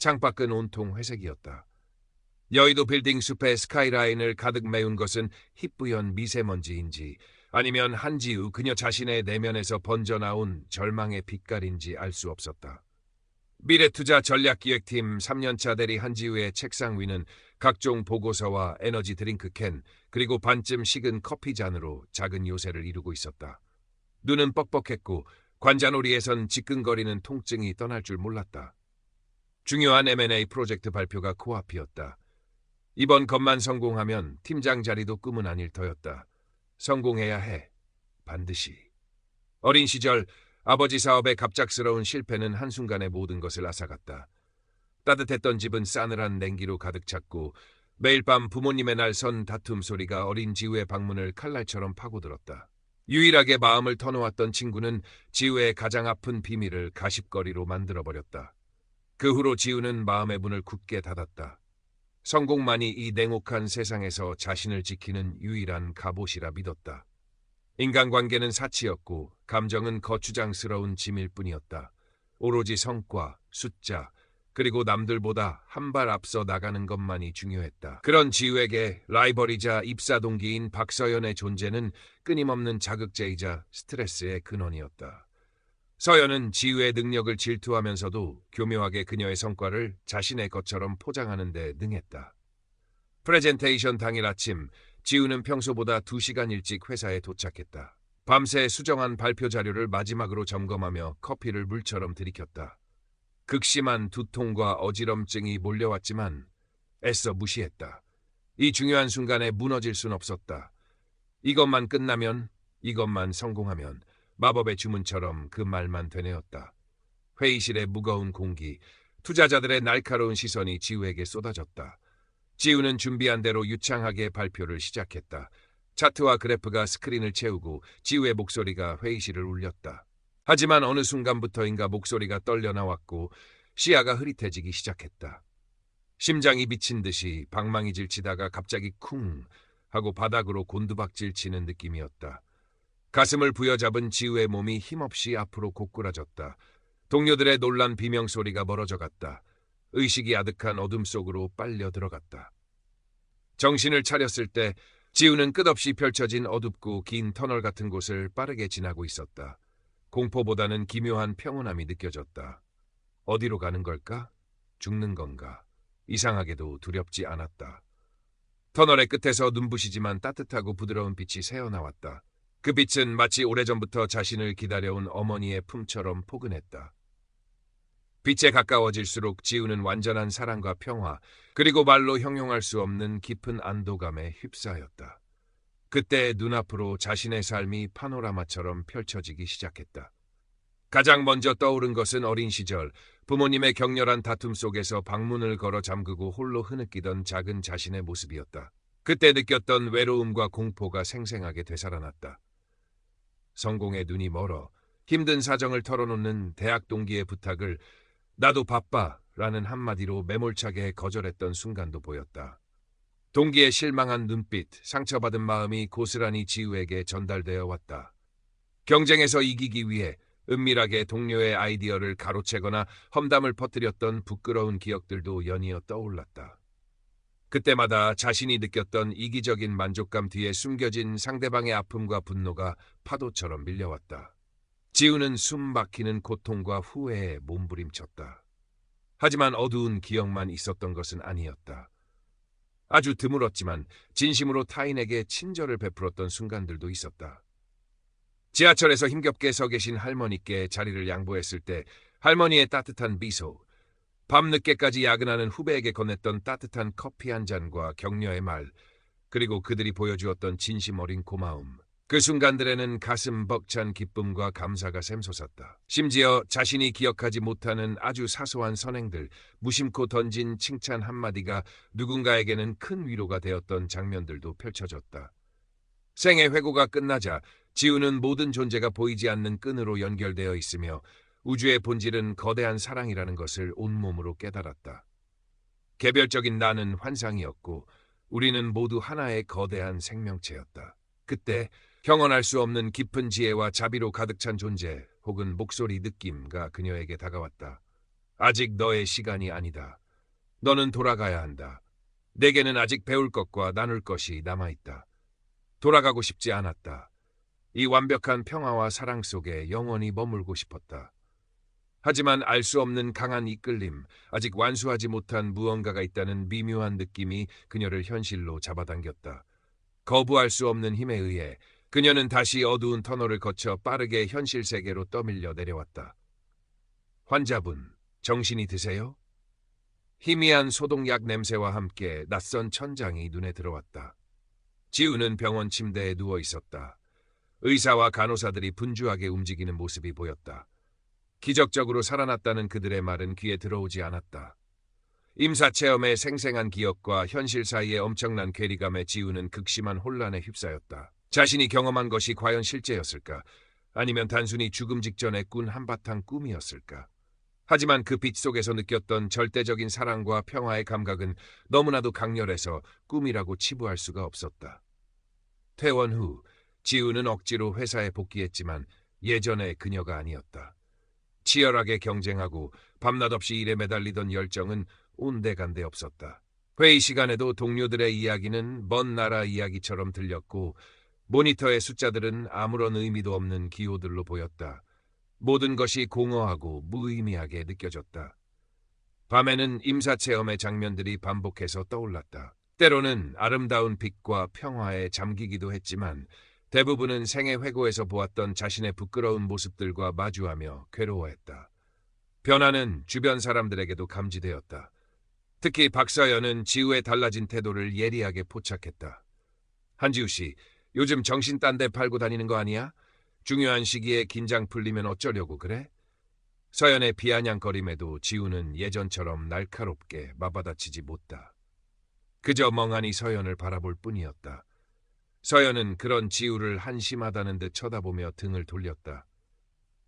창밖은 온통 회색이었다. 여의도 빌딩 숲의 스카이라인을 가득 메운 것은 희뿌연 미세먼지인지 아니면 한지우 그녀 자신의 내면에서 번져나온 절망의 빛깔인지 알 수 없었다. 미래투자 전략기획팀 3년차 대리 한지우의 책상 위는 각종 보고서와 에너지 드링크 캔, 그리고 반쯤 식은 커피 잔으로 작은 요새를 이루고 있었다. 눈은 뻑뻑했고 관자놀이에선 지끈거리는 통증이 떠날 줄 몰랐다. 중요한 M&A 프로젝트 발표가 코앞이었다. 이번 것만 성공하면 팀장 자리도 꿈은 아닐 터였다. 성공해야 해. 반드시. 어린 시절 아버지 사업의 갑작스러운 실패는 한순간에 모든 것을 앗아갔다. 따뜻했던 집은 싸늘한 냉기로 가득 찼고 매일 밤 부모님의 날선 다툼 소리가 어린 지우의 방문을 칼날처럼 파고들었다. 유일하게 마음을 터놓았던 친구는 지우의 가장 아픈 비밀을 가십거리로 만들어버렸다. 그 후로 지우는 마음의 문을 굳게 닫았다. 성공만이 이 냉혹한 세상에서 자신을 지키는 유일한 갑옷이라 믿었다. 인간관계는 사치였고 감정은 거추장스러운 짐일 뿐이었다. 오로지 성과, 숫자, 그리고 남들보다 한 발 앞서 나가는 것만이 중요했다. 그런 지우에게 라이벌이자 입사 동기인 박서연의 존재는 끊임없는 자극제이자 스트레스의 근원이었다. 서연은 지우의 능력을 질투하면서도 교묘하게 그녀의 성과를 자신의 것처럼 포장하는 데 능했다. 프레젠테이션 당일 아침, 지우는 평소보다 2시간 일찍 회사에 도착했다. 밤새 수정한 발표 자료를 마지막으로 점검하며 커피를 물처럼 들이켰다. 극심한 두통과 어지럼증이 몰려왔지만 애써 무시했다. 이 중요한 순간에 무너질 순 없었다. 이것만 끝나면, 이것만 성공하면 마법의 주문처럼 그 말만 되뇌었다. 회의실의 무거운 공기, 투자자들의 날카로운 시선이 지우에게 쏟아졌다. 지우는 준비한 대로 유창하게 발표를 시작했다. 차트와 그래프가 스크린을 채우고 지우의 목소리가 회의실을 울렸다. 하지만 어느 순간부터인가 목소리가 떨려 나왔고 시야가 흐릿해지기 시작했다. 심장이 미친 듯이 방망이 질치다가 갑자기 쿵 하고 바닥으로 곤두박질 치는 느낌이었다. 가슴을 부여잡은 지우의 몸이 힘없이 앞으로 고꾸라졌다. 동료들의 놀란 비명소리가 멀어져 갔다. 의식이 아득한 어둠 속으로 빨려 들어갔다. 정신을 차렸을 때 지우는 끝없이 펼쳐진 어둡고 긴 터널 같은 곳을 빠르게 지나고 있었다. 공포보다는 기묘한 평온함이 느껴졌다. 어디로 가는 걸까? 죽는 건가? 이상하게도 두렵지 않았다. 터널의 끝에서 눈부시지만 따뜻하고 부드러운 빛이 새어나왔다. 그 빛은 마치 오래전부터 자신을 기다려온 어머니의 품처럼 포근했다. 빛에 가까워질수록 지우는 완전한 사랑과 평화, 그리고 말로 형용할 수 없는 깊은 안도감에 휩싸였다. 그때 눈앞으로 자신의 삶이 파노라마처럼 펼쳐지기 시작했다. 가장 먼저 떠오른 것은 어린 시절 부모님의 격렬한 다툼 속에서 방문을 걸어 잠그고 홀로 흐느끼던 작은 자신의 모습이었다. 그때 느꼈던 외로움과 공포가 생생하게 되살아났다. 성공의 눈이 멀어 힘든 사정을 털어놓는 대학 동기의 부탁을 나도 바빠 라는 한마디로 매몰차게 거절했던 순간도 보였다. 동기의 실망한 눈빛, 상처받은 마음이 고스란히 지우에게 전달되어 왔다. 경쟁에서 이기기 위해 은밀하게 동료의 아이디어를 가로채거나 험담을 퍼뜨렸던 부끄러운 기억들도 연이어 떠올랐다. 그때마다 자신이 느꼈던 이기적인 만족감 뒤에 숨겨진 상대방의 아픔과 분노가 파도처럼 밀려왔다. 지우는 숨 막히는 고통과 후회에 몸부림쳤다. 하지만 어두운 기억만 있었던 것은 아니었다. 아주 드물었지만 진심으로 타인에게 친절을 베풀었던 순간들도 있었다. 지하철에서 힘겹게 서 계신 할머니께 자리를 양보했을 때 할머니의 따뜻한 미소, 밤늦게까지 야근하는 후배에게 건넸던 따뜻한 커피 한 잔과 격려의 말, 그리고 그들이 보여주었던 진심 어린 고마움. 그 순간들에는 가슴 벅찬 기쁨과 감사가 샘솟았다. 심지어 자신이 기억하지 못하는 아주 사소한 선행들, 무심코 던진 칭찬 한마디가 누군가에게는 큰 위로가 되었던 장면들도 펼쳐졌다. 생의 회고가 끝나자 지우는 모든 존재가 보이지 않는 끈으로 연결되어 있으며 우주의 본질은 거대한 사랑이라는 것을 온몸으로 깨달았다. 개별적인 나는 환상이었고 우리는 모두 하나의 거대한 생명체였다. 그때 형언할 수 없는 깊은 지혜와 자비로 가득 찬 존재 혹은 목소리 느낌가 그녀에게 다가왔다. 아직 너의 시간이 아니다. 너는 돌아가야 한다. 내게는 아직 배울 것과 나눌 것이 남아있다. 돌아가고 싶지 않았다. 이 완벽한 평화와 사랑 속에 영원히 머물고 싶었다. 하지만 알 수 없는 강한 이끌림, 아직 완수하지 못한 무언가가 있다는 미묘한 느낌이 그녀를 현실로 잡아당겼다. 거부할 수 없는 힘에 의해 그녀는 다시 어두운 터널을 거쳐 빠르게 현실 세계로 떠밀려 내려왔다. 환자분, 정신이 드세요? 희미한 소독약 냄새와 함께 낯선 천장이 눈에 들어왔다. 지우는 병원 침대에 누워 있었다. 의사와 간호사들이 분주하게 움직이는 모습이 보였다. 기적적으로 살아났다는 그들의 말은 귀에 들어오지 않았다. 임사체험의 생생한 기억과 현실 사이의 엄청난 괴리감에 지우는 극심한 혼란에 휩싸였다. 자신이 경험한 것이 과연 실제였을까? 아니면 단순히 죽음 직전에 꾼 한바탕 꿈이었을까? 하지만 그 빛 속에서 느꼈던 절대적인 사랑과 평화의 감각은 너무나도 강렬해서 꿈이라고 치부할 수가 없었다. 퇴원 후 지우는 억지로 회사에 복귀했지만 예전의 그녀가 아니었다. 치열하게 경쟁하고 밤낮 없이 일에 매달리던 열정은 온데간데 없었다. 회의 시간에도 동료들의 이야기는 먼 나라 이야기처럼 들렸고 모니터의 숫자들은 아무런 의미도 없는 기호들로 보였다. 모든 것이 공허하고 무의미하게 느껴졌다. 밤에는 임사체험의 장면들이 반복해서 떠올랐다. 때로는 아름다운 빛과 평화에 잠기기도 했지만 대부분은 생애 회고에서 보았던 자신의 부끄러운 모습들과 마주하며 괴로워했다. 변화는 주변 사람들에게도 감지되었다. 특히 박서연은 지우의 달라진 태도를 예리하게 포착했다. 한지우 씨, 요즘 정신 딴 데 팔고 다니는 거 아니야? 중요한 시기에 긴장 풀리면 어쩌려고 그래? 서연의 비아냥거림에도 지우는 예전처럼 날카롭게 맞받아치지 못다. 그저 멍하니 서연을 바라볼 뿐이었다. 서연은 그런 지우를 한심하다는 듯 쳐다보며 등을 돌렸다.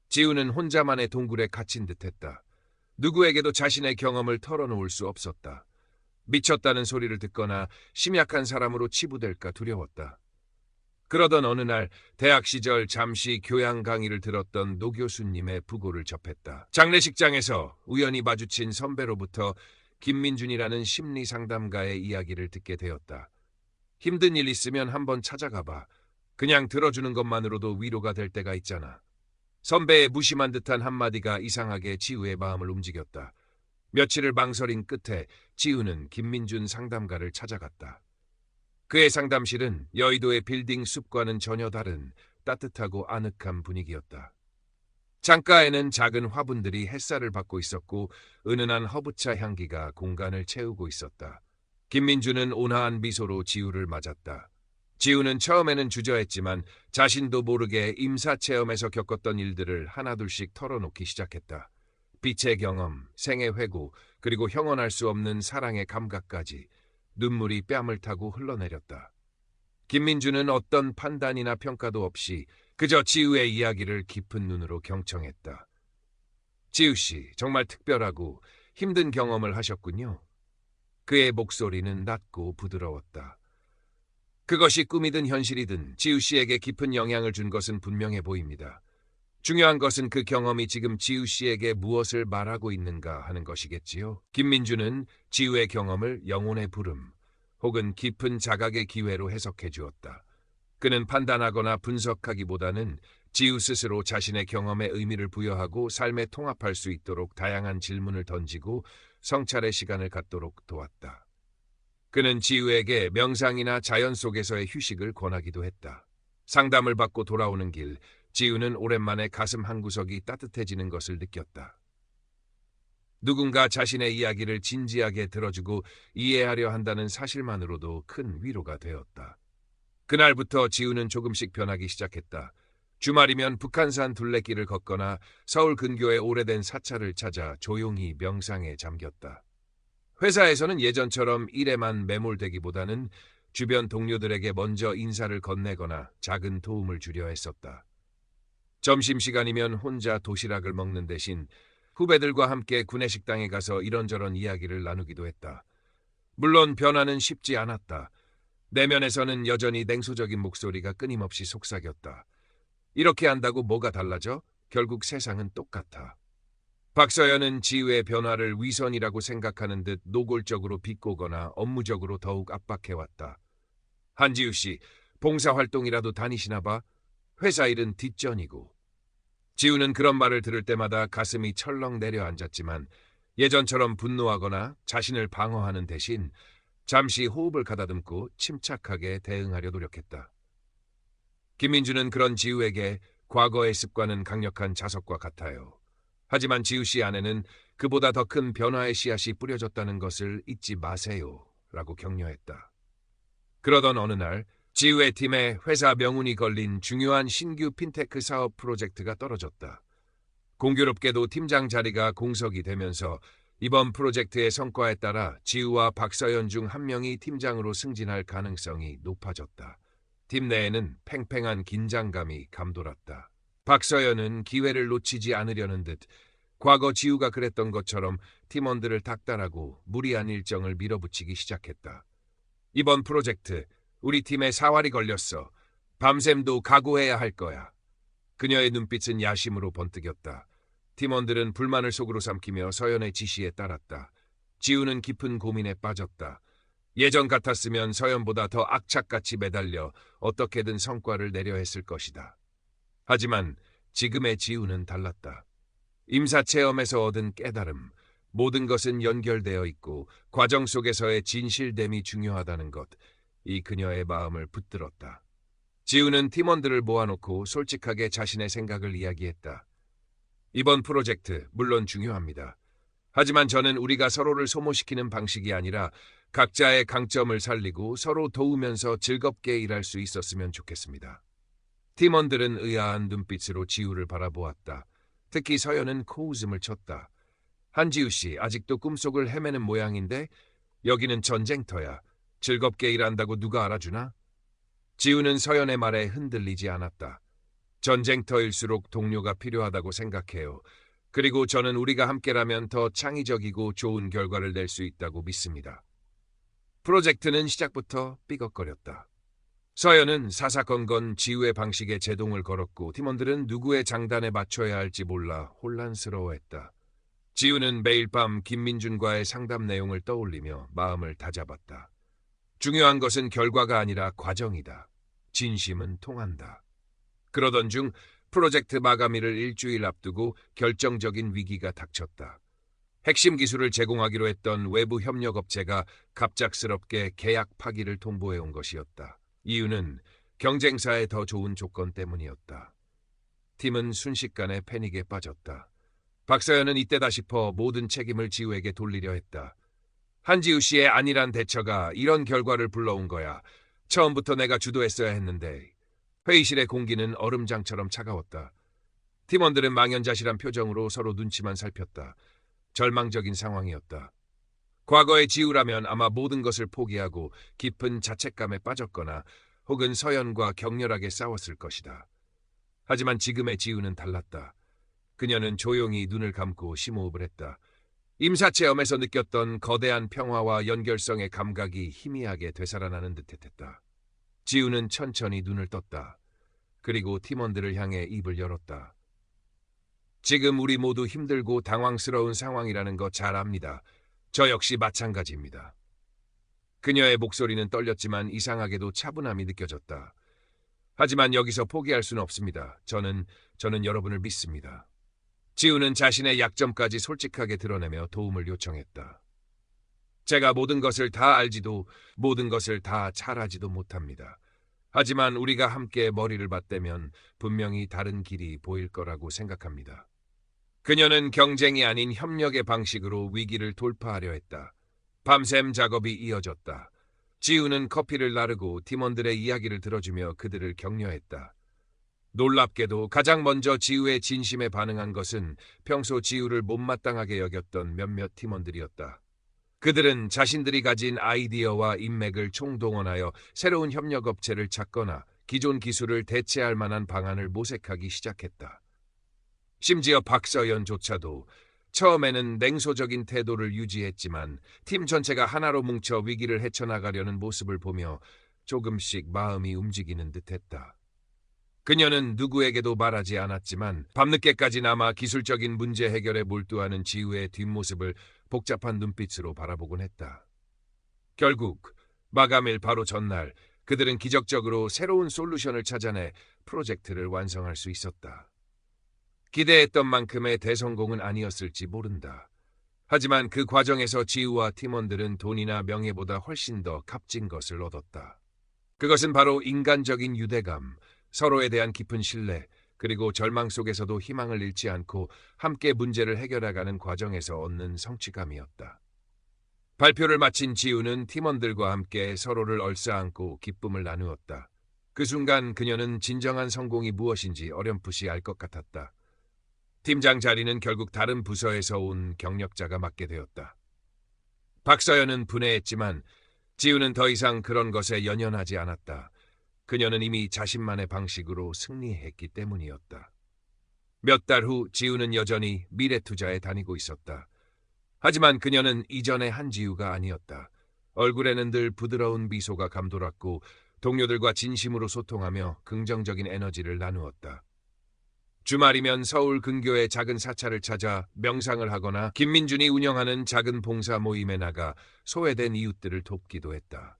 지우는 혼자만의 동굴에 갇힌 듯했다. 누구에게도 자신의 경험을 털어놓을 수 없었다. 미쳤다는 소리를 듣거나 심약한 사람으로 치부될까 두려웠다. 그러던 어느 날 대학 시절 잠시 교양 강의를 들었던 노 교수님의 부고를 접했다. 장례식장에서 우연히 마주친 선배로부터 김민준이라는 심리 상담가의 이야기를 듣게 되었다. 힘든 일 있으면 한번 찾아가봐. 그냥 들어주는 것만으로도 위로가 될 때가 있잖아. 선배의 무심한 듯한 한마디가 이상하게 지우의 마음을 움직였다. 며칠을 망설인 끝에 지우는 김민준 상담가를 찾아갔다. 그의 상담실은 여의도의 빌딩 숲과는 전혀 다른 따뜻하고 아늑한 분위기였다. 창가에는 작은 화분들이 햇살을 받고 있었고 은은한 허브차 향기가 공간을 채우고 있었다. 김민주는 온화한 미소로 지우를 맞았다. 지우는 처음에는 주저했지만 자신도 모르게 임사체험에서 겪었던 일들을 하나둘씩 털어놓기 시작했다. 빛의 경험, 생의 회고, 그리고 형언할 수 없는 사랑의 감각까지 눈물이 뺨을 타고 흘러내렸다. 김민주는 어떤 판단이나 평가도 없이 그저 지우의 이야기를 깊은 눈으로 경청했다. 지우 씨, 정말 특별하고 힘든 경험을 하셨군요. 그의 목소리는 낮고 부드러웠다. 그것이 꿈이든 현실이든 지우 씨에게 깊은 영향을 준 것은 분명해 보입니다. 중요한 것은 그 경험이 지금 지우 씨에게 무엇을 말하고 있는가 하는 것이겠지요. 김민주는 지우의 경험을 영혼의 부름 혹은 깊은 자각의 기회로 해석해 주었다. 그는 판단하거나 분석하기보다는 지우 스스로 자신의 경험에 의미를 부여하고 삶에 통합할 수 있도록 다양한 질문을 던지고 성찰의 시간을 갖도록 도왔다. 그는 지우에게 명상이나 자연 속에서의 휴식을 권하기도 했다. 상담을 받고 돌아오는 길, 지우는 오랜만에 가슴 한구석이 따뜻해지는 것을 느꼈다. 누군가 자신의 이야기를 진지하게 들어주고 이해하려 한다는 사실만으로도 큰 위로가 되었다. 그날부터 지우는 조금씩 변하기 시작했다. 주말이면 북한산 둘레길을 걷거나 서울 근교의 오래된 사찰을 찾아 조용히 명상에 잠겼다. 회사에서는 예전처럼 일에만 매몰되기보다는 주변 동료들에게 먼저 인사를 건네거나 작은 도움을 주려 했었다. 점심시간이면 혼자 도시락을 먹는 대신 후배들과 함께 구내식당에 가서 이런저런 이야기를 나누기도 했다. 물론 변화는 쉽지 않았다. 내면에서는 여전히 냉소적인 목소리가 끊임없이 속삭였다. 이렇게 한다고 뭐가 달라져? 결국 세상은 똑같아. 박서연은 지우의 변화를 위선이라고 생각하는 듯 노골적으로 비꼬거나 업무적으로 더욱 압박해왔다. 한지우 씨, 봉사활동이라도 다니시나 봐. 회사 일은 뒷전이고. 지우는 그런 말을 들을 때마다 가슴이 철렁 내려앉았지만 예전처럼 분노하거나 자신을 방어하는 대신 잠시 호흡을 가다듬고 침착하게 대응하려 노력했다. 김민주는 그런 지우에게 과거의 습관은 강력한 자석과 같아요. 하지만 지우 씨 안에는 그보다 더 큰 변화의 씨앗이 뿌려졌다는 것을 잊지 마세요. 라고 격려했다. 그러던 어느 날 지우의 팀에 회사 명운이 걸린 중요한 신규 핀테크 사업 프로젝트가 떨어졌다. 공교롭게도 팀장 자리가 공석이 되면서 이번 프로젝트의 성과에 따라 지우와 박서연 중 한 명이 팀장으로 승진할 가능성이 높아졌다. 팀 내에는 팽팽한 긴장감이 감돌았다. 박서연은 기회를 놓치지 않으려는 듯 과거 지우가 그랬던 것처럼 팀원들을 닥달하고 무리한 일정을 밀어붙이기 시작했다. 이번 프로젝트 우리 팀에 사활이 걸렸어. 밤샘도 각오해야 할 거야. 그녀의 눈빛은 야심으로 번뜩였다. 팀원들은 불만을 속으로 삼키며 서연의 지시에 따랐다. 지우는 깊은 고민에 빠졌다. 예전 같았으면 서연보다 더 악착같이 매달려 어떻게든 성과를 내려 했을 것이다. 하지만 지금의 지우는 달랐다. 임사 체험에서 얻은 깨달음, 모든 것은 연결되어 있고 과정 속에서의 진실됨이 중요하다는 것, 이 그녀의 마음을 붙들었다. 지우는 팀원들을 모아놓고 솔직하게 자신의 생각을 이야기했다. 이번 프로젝트 물론 중요합니다. 하지만 저는 우리가 서로를 소모시키는 방식이 아니라 각자의 강점을 살리고 서로 도우면서 즐겁게 일할 수 있었으면 좋겠습니다. 팀원들은 의아한 눈빛으로 지우를 바라보았다. 특히 서연은 코웃음을 쳤다. 한지우 씨, 아직도 꿈속을 헤매는 모양인데 여기는 전쟁터야. 즐겁게 일한다고 누가 알아주나? 지우는 서연의 말에 흔들리지 않았다. 전쟁터일수록 동료가 필요하다고 생각해요. 그리고 저는 우리가 함께라면 더 창의적이고 좋은 결과를 낼 수 있다고 믿습니다. 프로젝트는 시작부터 삐걱거렸다. 서연은 사사건건 지우의 방식에 제동을 걸었고 팀원들은 누구의 장단에 맞춰야 할지 몰라 혼란스러워했다. 지우는 매일 밤 김민준과의 상담 내용을 떠올리며 마음을 다잡았다. 중요한 것은 결과가 아니라 과정이다. 진심은 통한다. 그러던 중 프로젝트 마감일을 일주일 앞두고 결정적인 위기가 닥쳤다. 핵심 기술을 제공하기로 했던 외부 협력업체가 갑작스럽게 계약 파기를 통보해온 것이었다. 이유는 경쟁사의 더 좋은 조건 때문이었다. 팀은 순식간에 패닉에 빠졌다. 박서연은 이때다 싶어 모든 책임을 지우에게 돌리려 했다. 한지우 씨의 안일한 대처가 이런 결과를 불러온 거야. 처음부터 내가 주도했어야 했는데. 회의실의 공기는 얼음장처럼 차가웠다. 팀원들은 망연자실한 표정으로 서로 눈치만 살폈다. 절망적인 상황이었다. 과거의 지우라면 아마 모든 것을 포기하고 깊은 자책감에 빠졌거나 혹은 서연과 격렬하게 싸웠을 것이다. 하지만 지금의 지우는 달랐다. 그녀는 조용히 눈을 감고 심호흡을 했다. 임사체험에서 느꼈던 거대한 평화와 연결성의 감각이 희미하게 되살아나는 듯했다. 지우는 천천히 눈을 떴다. 그리고 팀원들을 향해 입을 열었다. 지금 우리 모두 힘들고 당황스러운 상황이라는 거 잘 압니다. 저 역시 마찬가지입니다. 그녀의 목소리는 떨렸지만 이상하게도 차분함이 느껴졌다. 하지만 여기서 포기할 수는 없습니다. 저는 여러분을 믿습니다. 지우는 자신의 약점까지 솔직하게 드러내며 도움을 요청했다. 제가 모든 것을 다 알지도 모든 것을 다 잘하지도 못합니다. 하지만 우리가 함께 머리를 맞대면 분명히 다른 길이 보일 거라고 생각합니다. 그녀는 경쟁이 아닌 협력의 방식으로 위기를 돌파하려 했다. 밤샘 작업이 이어졌다. 지우는 커피를 나르고 팀원들의 이야기를 들어주며 그들을 격려했다. 놀랍게도 가장 먼저 지우의 진심에 반응한 것은 평소 지우를 못마땅하게 여겼던 몇몇 팀원들이었다. 그들은 자신들이 가진 아이디어와 인맥을 총동원하여 새로운 협력업체를 찾거나 기존 기술을 대체할 만한 방안을 모색하기 시작했다. 심지어 박서연조차도 처음에는 냉소적인 태도를 유지했지만 팀 전체가 하나로 뭉쳐 위기를 헤쳐나가려는 모습을 보며 조금씩 마음이 움직이는 듯했다. 그녀는 누구에게도 말하지 않았지만 밤늦게까지 남아 기술적인 문제 해결에 몰두하는 지우의 뒷모습을 복잡한 눈빛으로 바라보곤 했다. 결국 마감일 바로 전날 그들은 기적적으로 새로운 솔루션을 찾아내 프로젝트를 완성할 수 있었다. 기대했던 만큼의 대성공은 아니었을지 모른다. 하지만 그 과정에서 지우와 팀원들은 돈이나 명예보다 훨씬 더 값진 것을 얻었다. 그것은 바로 인간적인 유대감, 서로에 대한 깊은 신뢰, 그리고 절망 속에서도 희망을 잃지 않고 함께 문제를 해결해가는 과정에서 얻는 성취감이었다. 발표를 마친 지우는 팀원들과 함께 서로를 얼싸안고 기쁨을 나누었다. 그 순간 그녀는 진정한 성공이 무엇인지 어렴풋이 알 것 같았다. 팀장 자리는 결국 다른 부서에서 온 경력자가 맡게 되었다. 박서연은 분해했지만 지우는 더 이상 그런 것에 연연하지 않았다. 그녀는 이미 자신만의 방식으로 승리했기 때문이었다. 몇 달 후 지우는 여전히 미래투자에 다니고 있었다. 하지만 그녀는 이전의 한지우가 아니었다. 얼굴에는 늘 부드러운 미소가 감돌았고 동료들과 진심으로 소통하며 긍정적인 에너지를 나누었다. 주말이면 서울 근교의 작은 사찰을 찾아 명상을 하거나 김민준이 운영하는 작은 봉사 모임에 나가 소외된 이웃들을 돕기도 했다.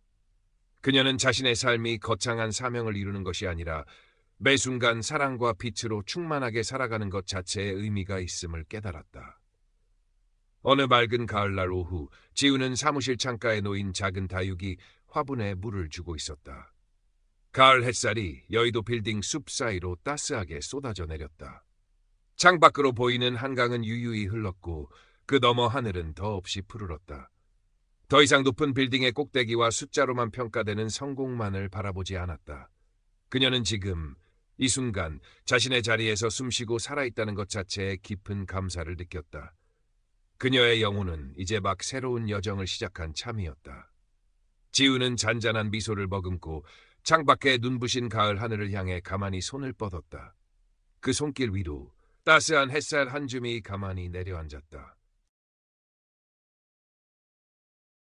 그녀는 자신의 삶이 거창한 사명을 이루는 것이 아니라 매 순간 사랑과 빛으로 충만하게 살아가는 것 자체에 의미가 있음을 깨달았다. 어느 맑은 가을날 오후, 지우는 사무실 창가에 놓인 작은 다육이 화분에 물을 주고 있었다. 가을 햇살이 여의도 빌딩 숲 사이로 따스하게 쏟아져 내렸다. 창밖으로 보이는 한강은 유유히 흘렀고 그 너머 하늘은 더없이 푸르렀다. 더 이상 높은 빌딩의 꼭대기와 숫자로만 평가되는 성공만을 바라보지 않았다. 그녀는 지금 이 순간 자신의 자리에서 숨쉬고 살아있다는 것 자체에 깊은 감사를 느꼈다. 그녀의 영혼은 이제 막 새로운 여정을 시작한 참이었다. 지우는 잔잔한 미소를 머금고 창밖의 눈부신 가을 하늘을 향해 가만히 손을 뻗었다. 그 손길 위로 따스한 햇살 한 줌이 가만히 내려앉았다.